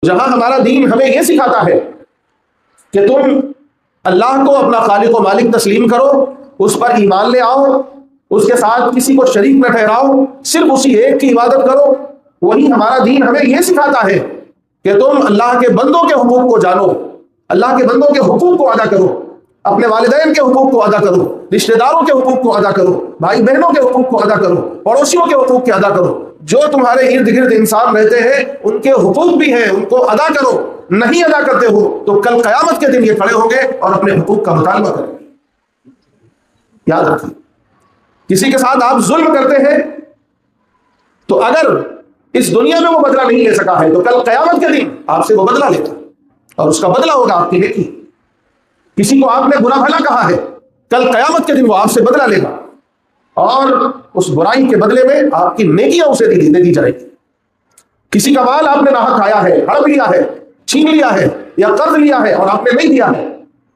جہاں ہمارا دین ہمیں یہ سکھاتا ہے کہ تم اللہ کو اپنا خالق و مالک تسلیم کرو، اس پر ایمان لے آؤ، اس کے ساتھ کسی کو شریک نہ ٹھہراؤ، صرف اسی ایک کی عبادت کرو، وہی ہمارا دین ہمیں یہ سکھاتا ہے کہ تم اللہ کے بندوں کے حقوق کو جانو، اللہ کے بندوں کے حقوق کو ادا کرو، اپنے والدین کے حقوق کو ادا کرو، رشتہ داروں کے حقوق کو ادا کرو، بھائی بہنوں کے حقوق کو ادا کرو، پڑوسیوں کے حقوق کو ادا کرو، جو تمہارے ارد گرد انسان رہتے ہیں ان کے حقوق بھی ہیں، ان کو ادا کرو۔ نہیں ادا کرتے ہو تو کل قیامت کے دن یہ کھڑے ہوں گے اور اپنے حقوق کا مطالبہ کریں گے۔ یاد رکھیں، کسی کے ساتھ آپ ظلم کرتے ہیں تو اگر اس دنیا میں وہ بدلہ نہیں لے سکا ہے تو کل قیامت کے دن آپ سے وہ بدلہ لیتا اور اس کا بدلہ ہوگا آپ کی نیکی۔ کسی کو آپ نے برا بھلا کہا ہے، کل قیامت کے دن وہ آپ سے بدلہ لے گا اور اس برائی کے بدلے میں آپ کی نیکیاں اسے دے دی جائے گی۔ کسی کا مال آپ نے ناحق کھایا ہے، ہڑپ لیا ہے، چھین لیا ہے یا قرض لیا ہے اور آپ نے نہیں دیا ہے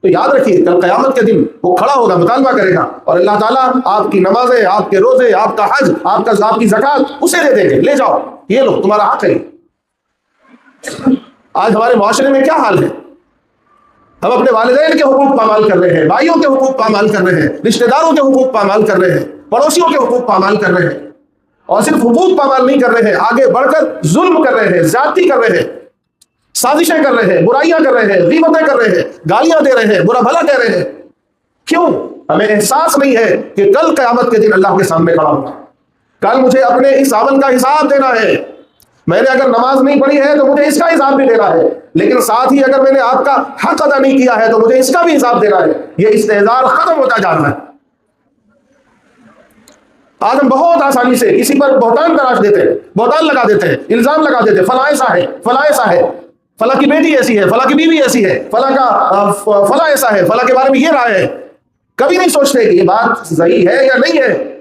تو یاد رکھیے کل قیامت کے دن وہ کھڑا ہوگا، مطالبہ کرے گا اور اللہ تعالیٰ آپ کی نمازیں، آپ کے روزے، آپ کا حج، آپ کی زکوٰۃ اسے دے دیں گے، لے جاؤ، یہ لو تمہارا حق ہے۔ آج ہمارے معاشرے میں کیا حال ہے؟ ہم اپنے والدین کے حقوق پامال کر رہے ہیں، بھائیوں کے حقوق پامال کر رہے ہیں، رشتہ داروں کے حقوق پامال کر رہے ہیں، پڑوسیوں کے حقوق پامال کر رہے ہیں، اور صرف حقوق پامال نہیں کر رہے ہیں، آگے بڑھ کر ظلم کر رہے ہیں، زیادتی کر رہے ہیں، سازشیں کر رہے ہیں، برائیاں کر رہے ہیں، غیبتیں کر رہے ہیں، گالیاں دے رہے ہیں، برا بھلا کہہ رہے ہیں۔ کیوں؟ ہمیں احساس نہیں ہے کہ کل قیامت کے دن اللہ کے سامنے کھڑا ہوگا، کل مجھے اپنے اس عمل کا حساب دینا ہے۔ میں نے اگر نماز نہیں پڑھی ہے تو مجھے اس کا حساب بھی دینا ہے، لیکن ساتھ ہی اگر میں نے آپ کا حق ادا نہیں کیا ہے تو مجھے اس کا بھی حساب دینا ہے۔ یہ استحضار ختم ہوتا جا رہا ہے۔ آج ہم بہت آسانی سے کسی پر بہتان تراش دیتے ہیں، بہتان لگا دیتے ہیں، الزام لگا دیتے ہیں، فلاں ایسا ہے، فلاں ایسا ہے، فلاں کی بیٹی ایسی ہے، فلاں کی بیوی ایسی ہے، فلاں کا فلاں ایسا ہے، فلاں کے بارے میں یہ رائے ہے۔ کبھی نہیں سوچتے کہ یہ بات صحیح ہے یا نہیں ہے۔